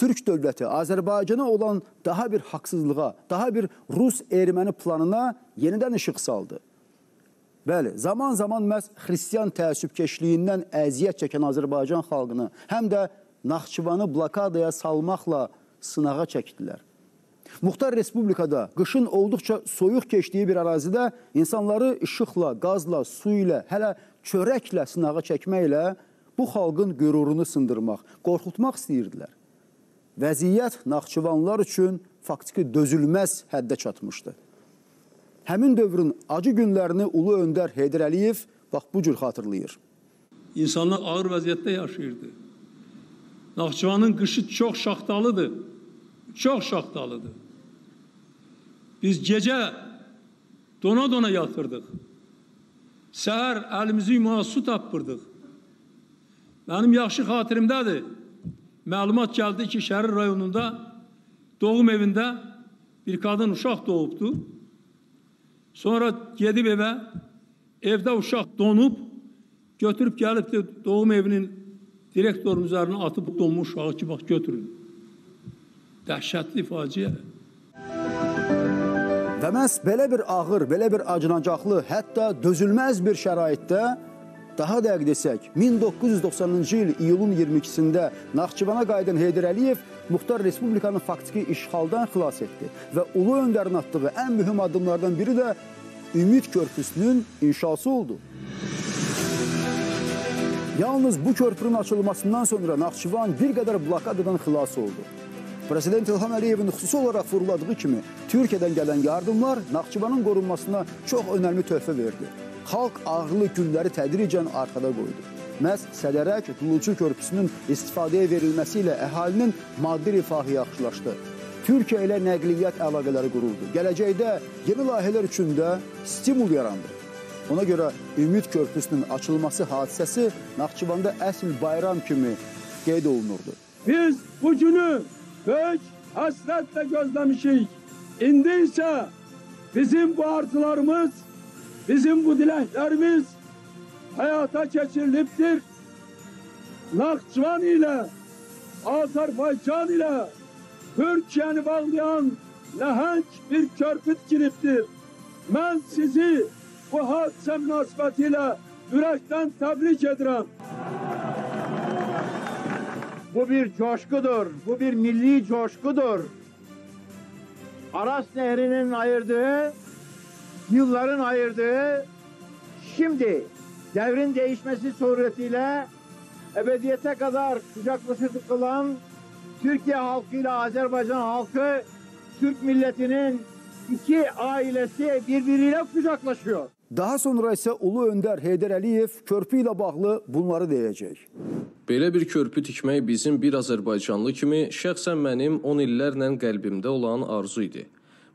Türk dövləti Azərbaycana olan daha bir haqsızlığa, daha bir Rus-Erməni planına yenidən işıq saldı. Bəli, zaman-zaman məhz xristiyan təəssübkeşliyindən əziyyət çəkən Azərbaycan xalqını həm də Naxçıvanı blokadaya salmaqla sınağa çəkdilər. Muxtar Respublikada qışın olduqca soyuq keçdiyi bir ərazidə insanları işıqla, qazla, su ilə, hələ çörəklə sınağa çəkməklə bu xalqın qürurunu sındırmaq, qorxutmaq istəyirdilər. Vəziyyət Naxçıvanlılar üçün faktiki dözülməz həddə çatmışdı. Həmin dövrün acı günlərini Ulu Öndər Heydər Əliyev bax bu cür xatırlayır. İnsanlar ağır vəziyyətdə yaşayırdı. Naxçıvanın qışı çox şaxtalıdır. Çox şaxtalıdır. Biz gecə dona-dona yatırdıq. Səhər əlimizi yumağa su tapırdıq. Mənim yaxşı xatirimdədir. Məlumat gəldi ki, Şərir rayonunda doğum evində bir qadın uşaq doğubdu. Sonra gedib evə, evdə uşaq donub, götürüb gəlib də doğum evinin direktorun üzərinə atıb donmuş uşağı ki, bax götürün. Dəhşətli faciə. Və məhz belə bir ağır, belə bir acınacaqlı, hətta dözülməz bir şəraitdə, daha dəqiq desək, 1990-cı il iyulun 22-sində Naxçıvana qayıdan Heydər Əliyev Muxtar Respublikanın faktiki işğaldan xilas etdi və Ulu Öndərin atdığı ən mühüm addımlardan biri də Ümid Körpüsünün inşası oldu. Yalnız bu körpünün açılmasından sonra Naxçıvan bir qədər blokadadan xilas oldu. Prezident İlham Əliyevin xüsusi olaraq vuruladığı kimi Türkiyədən gələn yardımlar Naxçıvanın qorunmasına çox önəmli töhfə verdi. Xalq ağırlı günləri tədricən arxada qoydu. Məhz Sədərək Dulucu körpüsünün istifadəyə verilməsi ilə əhalinin maddi rifahı yaxşılaşdı. Türkiyə ilə nəqliyyat əlaqələri quruldu. Gələcəkdə yeni layihələr üçün də stimul yarandı. Ona görə Ümid Körpüsünün açılması hadisəsi Naxçıvanda əsl bayram kimi qeyd olunurdu. Biz bu günü böyük həsrətlə gözləmişik. İndi isə bizim bu arzularımız, bizim bu diləklərimiz həyata keçirilibdir. Naxçıvan ilə, Azərbaycan ilə Türkiyəni bağlayan nəhəng bir körpü tikilibdir. Mən sizi bu hadisə münasibətilə ürəkdən təbrik edirəm. Bu bir coşkudur, bu bir milli coşkudur. Aras Nehri'nin ayırdığı, yılların ayırdığı, şimdi devrin değişmesi suretiyle ebediyete kadar kucaklaşıp kılan Türkiye halkıyla Azerbaycan halkı, Türk milletinin iki ailesi birbiriyle kucaklaşıyor. Daha sonra isə Ulu Öndər Heydər Əliyev körpü ilə bağlı bunları deyəcək. Belə bir körpü tikmək bizim bir Azərbaycanlı kimi şəxsən mənim 10 illərlə qəlbimdə olan arzu idi.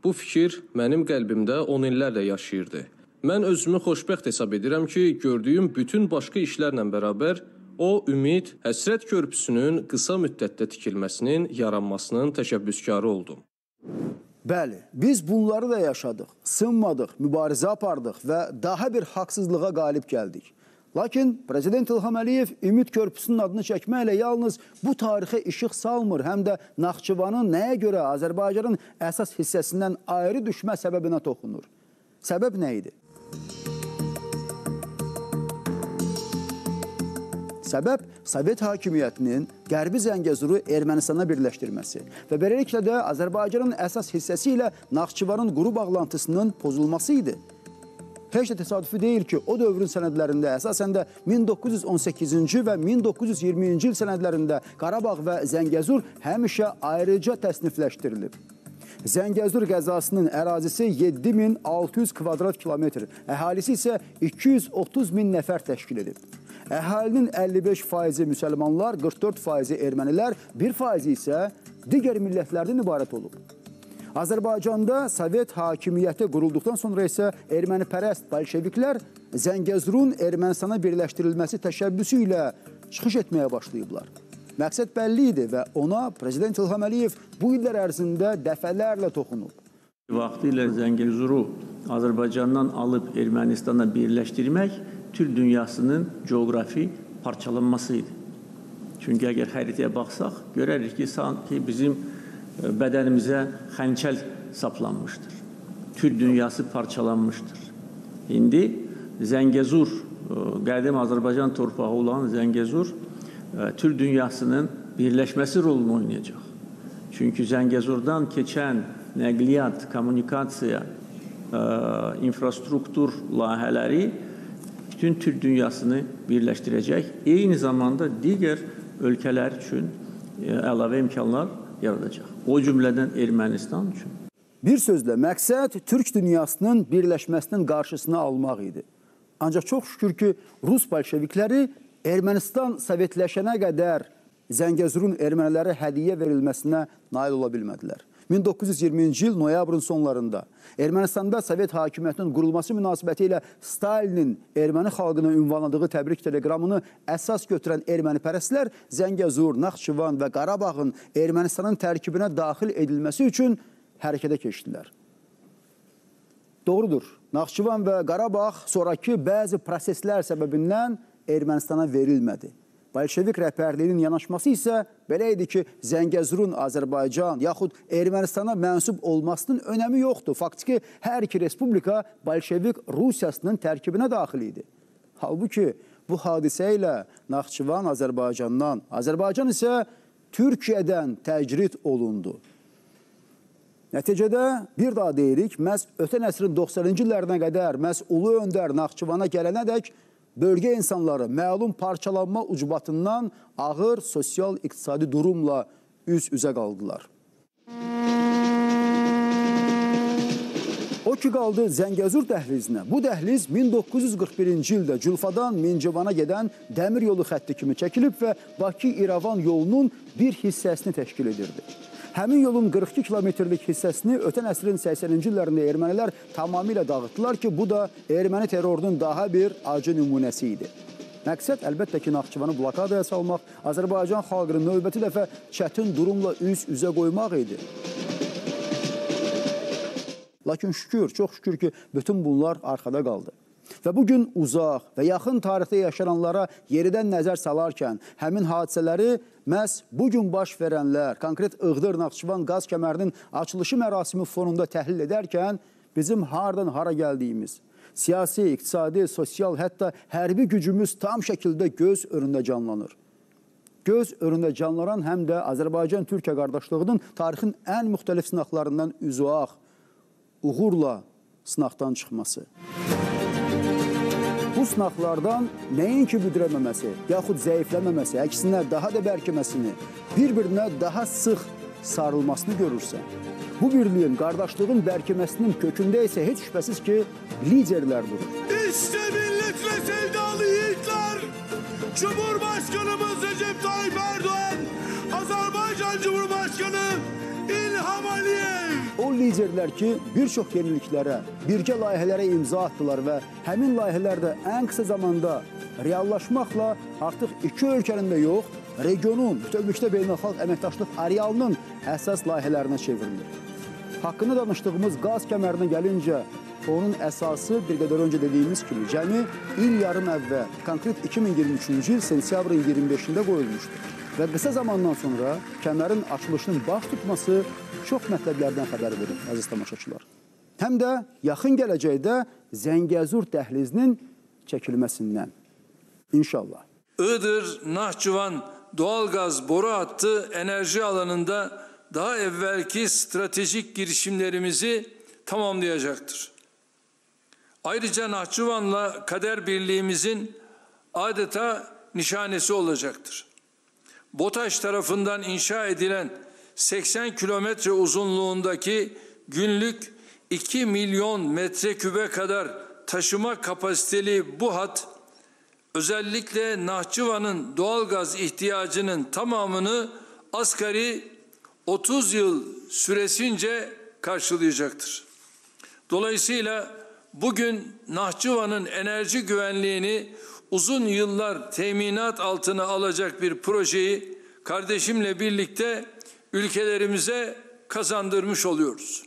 Bu fikir mənim qəlbimdə 10 illərlə yaşayırdı. Mən özümü xoşbəxt hesab edirəm ki, gördüyüm bütün başqa işlərlə bərabər o ümid, həsrət körpüsünün qısa müddətdə tikilməsinin, yaranmasının təşəbbüskarı oldum. Bəli, biz bunları da yaşadıq, sınmadıq, mübarizə apardıq və daha bir haqsızlığa qalib gəldik. Lakin Prezident İlham Əliyev Ümid Körpüsünün adını çəkməklə yalnız bu tarixə işıq salmır, həm də Naxçıvanın nəyə görə Azərbaycanın əsas hissəsindən ayrı düşmə səbəbinə toxunur. Səbəb nə idi? Səbəb Sovet hakimiyyətinin Qərbi Zəngəzuru Ermənistana birləşdirməsi və beləliklə də Azərbaycanın əsas hissəsi ilə Naxçıvanın quru bağlantısının pozulması idi. Heç də təsadüfi deyil ki, o dövrün sənədlərində əsasən də 1918-ci və 1920-ci il sənədlərində Qarabağ və Zəngəzur həmişə ayrıca təsnifləşdirilib. Zəngəzur qəzasının ərazisi 7600 kvadrat kilometr, əhalisi isə 230 min nəfər təşkil edib. Əhalinin 55% müsəlmanlar, 44% ermənilər, 1% isə digər millətlərdən ibarət olub. Azərbaycanda Sovet hakimiyyəti qurulduqdan sonra isə ermənipərəst bolşeviklər Zəngəzurun Ermənistana birləşdirilməsi təşəbbüsü ilə çıxış etməyə başlayıblar. Məqsəd bəlli idi və ona Prezident İlham Əliyev bu illər ərzində dəfələrlə toxunub. Vaxtilə Zəngəzuru Azərbaycandan alıb Ermənistana birləşdirmək Türk dünyasının coğrafi parçalanması idi. Çünki əgər xəritəyə baxsaq, görərik ki, sanki bizim bədənimizə xəncəl saplanmışdır. Türk dünyası parçalanmışdır. İndi Zəngəzur, qədim Azərbaycan torpağı olan Zəngəzur, Türk dünyasının birləşməsi rolunu oynayacaq. Çünki Zəngəzurdan keçən nəqliyyat, kommunikasiya, infrastruktur layihələri bütün Türk dünyasını birləşdirəcək. Eyni zamanda digər ölkələr üçün əlavə imkanlar yaradacaq. O cümlədən Ermənistan üçün. Bir sözlə, məqsəd Türk dünyasının birləşməsinin qarşısını almaq idi. Ancaq çox şükür ki, Rus bolşevikləri Ermənistan sovetləşənə qədər Zəngəzurun ermənilərə hədiyyə verilməsinə nail ola bilmədilər. 1920-ci il noyabrın sonlarında Ermənistanda Sovet hakimiyyətinin qurulması münasibəti ilə Stalinin erməni xalqına ünvanladığı təbrik teleqramını əsas götürən ermənipərəstlər Zəngəzur, Naxçıvan və Qarabağın Ermənistanın tərkibinə daxil edilməsi üçün hərəkətə keçdilər. Doğrudur, Naxçıvan və Qarabağ sonraki bəzi proseslər səbəbindən Ermənistana verilmədi. Bolşevik rəhbərliyinin yanaşması isə belə idi ki, Zəngəzurun Azərbaycan yaxud Ermənistana mənsub olmasının önəmi yoxdur. Faktiki, hər iki respublika Bolşevik Rusiyasının tərkibinə daxil idi. Halbuki, bu hadisə ilə Naxçıvan Azərbaycandan, Azərbaycan isə Türkiyədən təcrid olundu. Nəticədə bir daha deyirik, məhz ötən əsrin 90-cı illərinə qədər, məhz Ulu Öndər Naxçıvana gələnədək bölgə insanları məlum parçalanma ucbatından ağır sosial-iqtisadi durumla üz-üzə qaldılar. O ki qaldı Zəngəzur dəhlizinə. Bu dəhliz 1941-ci ildə Culfadan Mincivana gedən dəmir yolu xətti kimi çəkilib və Bakı-İrəvan yolunun bir hissəsini təşkil edirdi. Həmin yolun 42 kilometrlik hissəsini ötən əsrin 80-ci illərində ermənilər tamamilə dağıtdılar ki, bu da erməni terrorunun daha bir acı nümunəsi idi. Məqsəd əlbəttə ki, Naxçıvanı blokadaya salmaq, Azərbaycan xalqını növbəti dəfə çətin durumla üz-üzə qoymaq idi. Lakin şükür, çox şükür ki, bütün bunlar arxada qaldı. Və bugün uzaq və yaxın tarixdə yaşananlara yeridən nəzər salarkən, həmin hadisələri məhz bugün baş verənlər, konkret Iğdır-Naxçıvan qaz kəmərinin açılışı mərasimi fonunda təhlil edərkən, bizim hardan hara gəldiyimiz, siyasi, iqtisadi, sosial, hətta hərbi gücümüz tam şəkildə göz önündə canlanır. Göz önündə canlanan həm də Azərbaycan-Türkiyə qardaşlığının tarixin ən müxtəlif sınaqlarından üzüaq, uğurla sınaqdan çıxması. Bu sınaqlardan nəinki büdrəməməsi, yaxud zəifləməməsi, əksinə daha da bərkiməsini, bir-birinə daha sıx sarılmasını görürsən. Bu birliyin, qardaşlığın bərkiməsinin kökündə isə heç şübhəsiz ki, liderlər durur. İşte millet ve sevdalı yiğitler, Cumhurbaşkanımız Recep Tayyip Erdoğan, Azerbaycan Cumhurbaşkanı İlham Aliyev. O liderlər ki, bir çox yeniliklərə, birgə layihələrə imza atdılar və həmin layihələr də ən qısa zamanda reallaşmaqla artıq iki ölkənin də yox, regionun, bütövlükdə beynəlxalq əməkdaşlıq arealının əsas layihələrinə çevrilir. Haqqında danışdığımız qaz kəmərinə gəlincə, onun əsası bir qədər öncə dediyimiz kimi cəmi il yarım əvvəl, konkret 2023-cü il sentyabrın 25-də qoyulmuşdur. Və qısa zamandan sonra kəmərin açılışının baş tutması çox mətləblərdən xəbər verir, əziz tamaşaçılar. Həm də yaxın gələcəkdə Zəngəzur dəhlizinin çəkilməsindən. İnşallah. Iğdır, Naxçıvan doğalgaz boru hattı enerji alanında daha evvelki stratejik girişimlerimizi tamamlayacaktır. Ayrıca Naxçıvan'la kader birliğimizin adeta nişanesi olacaktır. BOTAŞ tarafından inşa edilen 80 kilometre uzunluğundaki günlük 2 milyon metrekübe kadar taşıma kapasiteli bu hat, özellikle Naxçıvan'ın doğalgaz ihtiyacının tamamını asgari 30 yıl süresince karşılayacaktır. Dolayısıyla bugün Naxçıvan'ın enerji güvenliğini uzun yıllar teminat altına alacak bir projeyi kardeşimle birlikte ülkelerimize kazandırmış oluyoruz.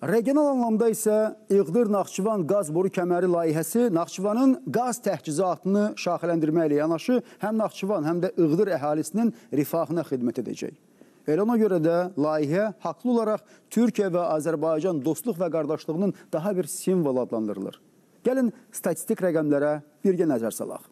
Regional anlamda isə İğdır-Naxçıvan qaz boru kəməri layihəsi Naxçıvanın qaz təchizatını şaxələndirməklə yanaşı həm Naxçıvan, həm də İğdır əhalisinin rifahına xidmət edəcək. Elə ona görə də layihə haqlı olaraq Türkiyə və Azərbaycan dostluq və qardaşlığının daha bir simvolu adlandırılır. Gəlin statistik rəqəmlərə birgə nəzər salaq.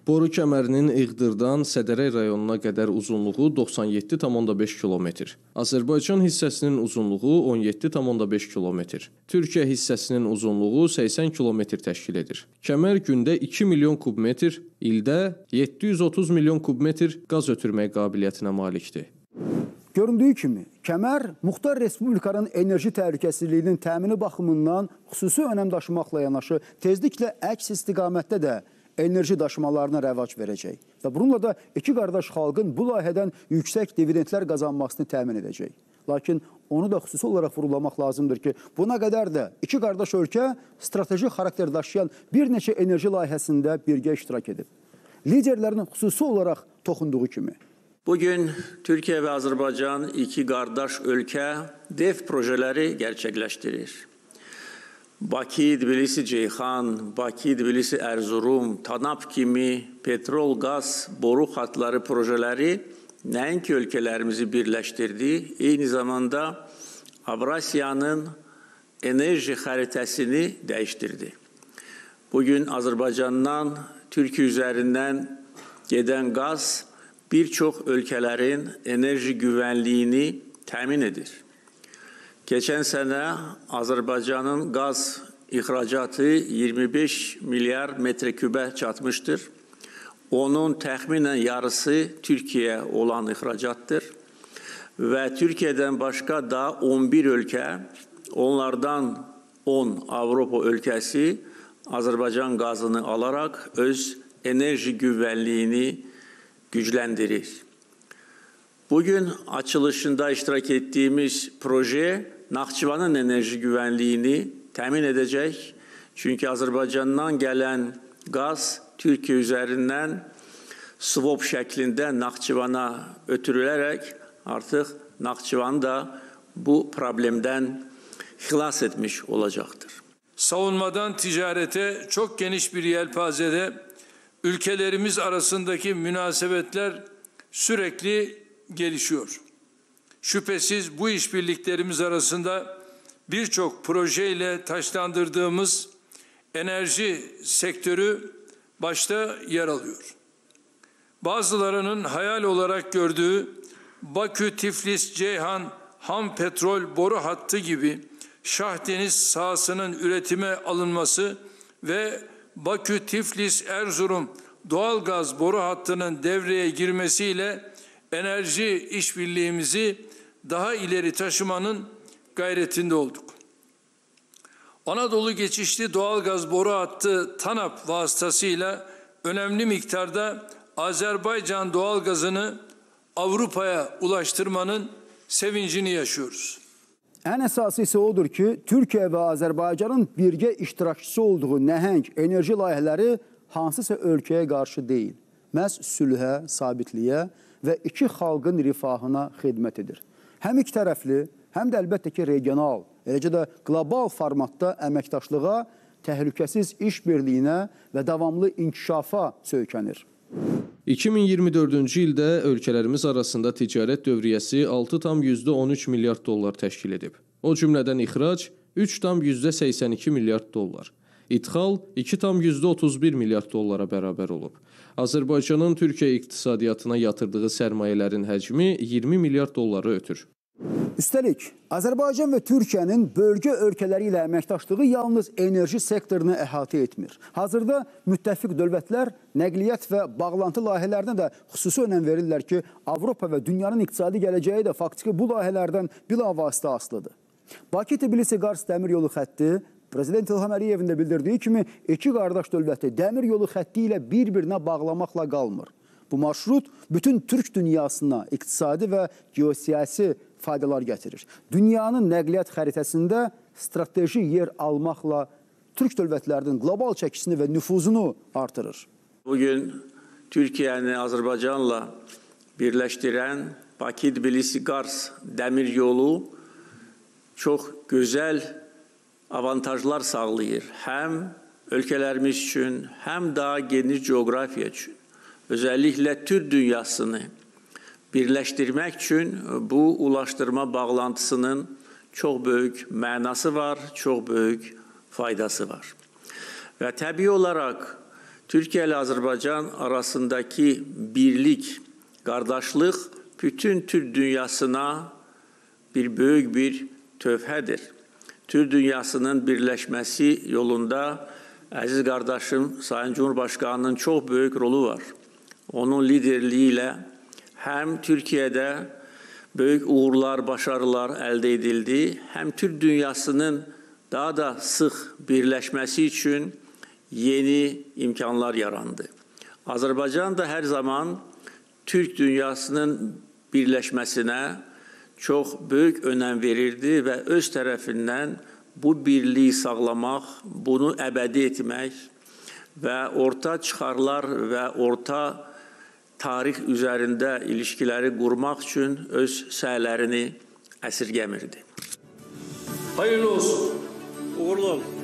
Boru kəmərinin İğdırdan Sədərək rayonuna qədər uzunluğu 97,5 kilometr. Azərbaycan hissəsinin uzunluğu 17,5 kilometr. Türkiyə hissəsinin uzunluğu 80 kilometr təşkil edir. Kəmər gündə 2 milyon kubmetr, ildə 730 milyon kubmetr qaz ötürmək qabiliyyətinə malikdir. Göründüyü kimi, kəmər muxtar respublikanın enerji təhlükəsizliyinin təmini baxımından xüsusi önəm daşımaqla yanaşı tezliklə əks istiqamətdə də enerji daşımalarına rəvac verəcək. Və bununla da iki qardaş xalqın bu layihədən yüksək dividendlər qazanmasını təmin edəcək. Lakin onu da xüsusi olaraq vurgulamaq lazımdır ki, buna qədər də iki qardaş ölkə strateji xarakter daşıyan bir neçə enerji layihəsində birgə iştirak edib. Liderlərin xüsusi olaraq toxunduğu kimi. Bugün Türkiye ve Azerbaycan iki kardeş ülke dev projeleri gerçekleştirir. Bakı, Tbilisi, Ceyhan, Bakı, Tbilisi, Erzurum, TANAP kimi petrol, gaz, boru hatları projeleri nəinki ülkelerimizi birleştirdi, eyni zamanda Avrasya'nın enerji haritasını değiştirdi. Bugün Azerbaycan'dan Türkiye üzerinden giden gaz birçok ülkelerin enerji güvenliğini temin edir. Geçen sene Azerbaycan'ın gaz ihracatı 25 milyar metrekübe çatmıştır. Onun təxminən yarısı Türkiye olan ihracattır. Ve Türkiye'den başka da 11 ülke, onlardan 10 Avrupa ülkesi Azerbaycan gazını alarak öz enerji güvenliğini güçlendirir. Bugün açılışında iştirak ettiğimiz proje Naxçıvanın enerji güvenliğini temin edecek. Çünkü Azerbaycan'dan gelen gaz Türkiye üzerinden swap şeklinde Naxçıvan'a ötürülerek artık Naxçıvan da bu problemden xilas etmiş olacaktır. Savunmadan ticarete çok geniş bir yelpazede ülkelerimiz arasındaki münasebetler sürekli gelişiyor. Şüphesiz bu işbirliklerimiz arasında birçok projeyle taşlandırdığımız enerji sektörü başta yer alıyor. Bazılarının hayal olarak gördüğü Bakü-Tiflis-Ceyhan ham petrol boru hattı gibi Şahdeniz sahasının üretime alınması ve Bakü-Tiflis-Erzurum doğalgaz boru hattının devreye girmesiyle enerji işbirliğimizi daha ileri taşımanın gayretinde olduk. Anadolu geçişli doğalgaz boru hattı TANAP vasıtasıyla önemli miktarda Azerbaycan doğalgazını Avrupa'ya ulaştırmanın sevincini yaşıyoruz. Ən əsası isə odur ki, Türkiyə və Azərbaycanın birgə iştirakçısı olduğu nəhəng enerji layihələri hansısa ölkəyə qarşı deyil, məhz sülhə, sabitliyə və iki xalqın rifahına xidmət edir. Həm iki tərəfli, həm də əlbəttə ki, regional, eləcə də qlobal formatda əməkdaşlığa, təhlükəsiz iş birliyinə və davamlı inkişafa söykənir. 2024-cü ildə ölkələrimiz arasında ticarət dövriyyəsi 6,13 milyard dollar təşkil edib. O cümlədən ixrac 3,82 milyard dollar. İdxal 2,31 milyard dollara bərabər olub. Azərbaycanın Türkiyə iqtisadiyyatına yatırdığı sərmayələrin həcmi 20 milyard dolları ötür. Üstəlik, Azərbaycan və Türkiyənin bölgə ölkələri ilə əməkdaşlığı yalnız enerji sektorunu əhatə etmir. Hazırda müttəfiq dövlətlər nəqliyyat və bağlantı layihələrinə də xüsusi önəm verirlər ki, Avropa və dünyanın iqtisadi gələcəyi də faktiki bu layihələrdən bilavasitə asılıdır. Bakı-Tbilisi-Qars dəmir yolu xətti Prezident İlham Əliyevin də bildirdiyi kimi iki qardaş dövləti dəmir yolu xətti ilə bir-birinə bağlamaqla qalmır. Bu marşrut bütün Türk dünyasına iqtisadi və geosiyasi faydalar gətirir. Dünyanın nəqliyyat xəritəsində strateji yer almaqla Türk dövlətlərinin qlobal çəkisini və nüfuzunu artırır. Bugün Türkiye'ni Azerbaycan'la birleştiren Bakı-Tbilisi-Qars demir yolu çox gözəl avantajlar sağlayır. Həm ölkələrimiz üçün, həm daha geniş coğrafiya üçün. Özəlliklə Türk dünyasını birləşdirmək üçün bu ulaşdırma bağlantısının çox böyük mənası var, çox böyük faydası var. Və təbii olaraq Türkiyə ilə Azərbaycan arasındakı birlik, qardaşlıq bütün Türk dünyasına bir böyük bir tövhədir. Türk dünyasının birləşməsi yolunda əziz qardaşım Sayın Cumhurbaşkanının çox böyük rolu var. Onun liderliyi ilə həm Türkiyədə böyük uğurlar, başarılar əldə edildi, həm Türk dünyasının daha da sıx birləşməsi üçün yeni imkanlar yarandı. Azərbaycan da hər zaman Türk dünyasının birləşməsinə çox böyük önəm verirdi və öz tərəfindən bu birliyi sağlamaq, bunu əbədi etmək və orta çıxarlar və orta tarix üzərində ilişkiləri qurmaq üçün öz səylərini əsirgəmirdi. Hayırlı olsun. Uğurlu olsun.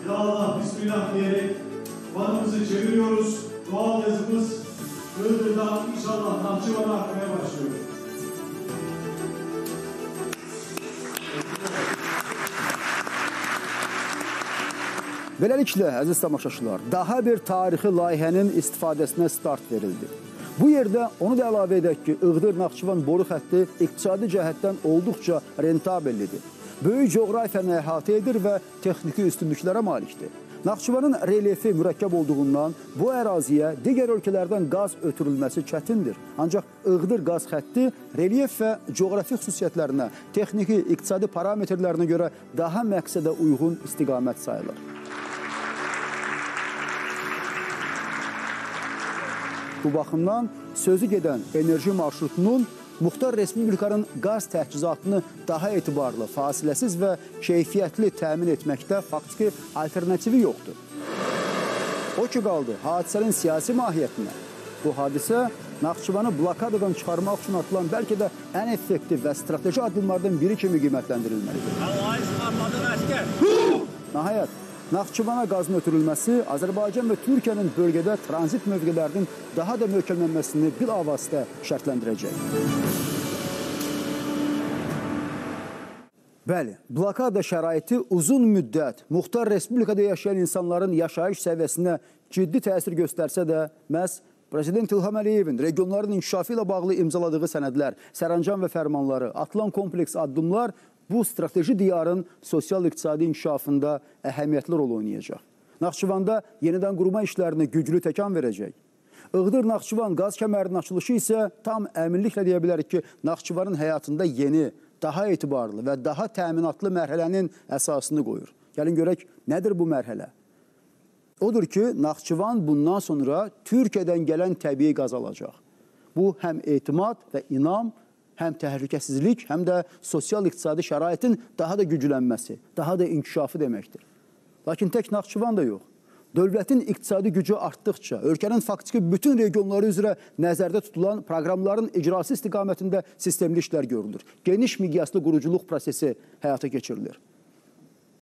Ya Allah, Bismillah diyerek vanımızı çeviriyoruz. Doğal gazımız Iğdır'dan inşallah Nahçıvan'a akmaya başlıyor. Beləliklə, əziz tamaşaçılar, daha bir tarixi layihənin istifadəsinə start verildi. Bu yerdə onu da əlavə edək ki, Iğdır-Naxçıvan boru xətti iqtisadi cəhətdən olduqca rentabellidir. Böyük coğrafiyanı əhatə edir və texniki üstünlüklərə malikdir. Naxçıvanın relyefi mürəkkəb olduğundan bu əraziyə digər ölkələrdən qaz ötürülməsi çətindir. Ancaq Iğdır qaz xətti relyef və coğrafi xüsusiyyətlərinə, texniki, iqtisadi parametrlərinə görə daha məqsədə uyğun istiqamət sayılır. Bu baxımdan sözü gedən enerji marşrutunun Muxtar Respublikanın qaz təchizatını daha etibarlı, fasiləsiz və keyfiyyətli təmin etməkdə faktiki alternativi yoxdur. O ki qaldı hadisənin siyasi mahiyyətinə. Bu hadisə Naxçıvanı blokadadan çıxarmaq üçün atılan bəlkə də ən effektiv və strateji addımlardan biri kimi qiymətləndirilməlidir. Nəhayət, Naxçıvana qazın ötürülməsi Azərbaycan və Türkiyənin bölgədə tranzit mövqelərinin daha da möhkəmlənməsini bilavasitə şərtləndirəcək. Bəli, blokada şəraiti uzun müddət Muxtar Respublikada yaşayan insanların yaşayış səviyyəsinə ciddi təsir göstərsə də, məhz Prezident İlham Əliyevin regionların inkişafı ilə bağlı imzaladığı sənədlər, sərəncam və fərmanları, atılan kompleks addımlar bu strateji diyarın sosial-iqtisadi inkişafında əhəmiyyətli rol oynayacaq. Naxçıvanda yenidən qurma işlərinə güclü təkan verəcək. Iğdır-Naxçıvan qaz kəmərinin açılışı isə tam əminliklə deyə bilərik ki, Naxçıvanın həyatında yeni, daha etibarlı və daha təminatlı mərhələnin əsasını qoyur. Gəlin görək, nədir bu mərhələ? Odur ki, Naxçıvan bundan sonra Türkiyədən gələn təbii qaz alacaq. Bu həm etimad və inam, həm təhlükəsizlik, həm də sosial-iqtisadi şəraitin daha da güclənməsi, daha da inkişafı deməkdir. Lakin tək Naxçıvan da yox. Dövlətin iqtisadi gücü artdıqca, ölkənin faktiki bütün regionları üzrə nəzərdə tutulan proqramların icrası istiqamətində sistemli işlər görülür. Geniş miqyaslı quruculuq prosesi həyata keçirilir.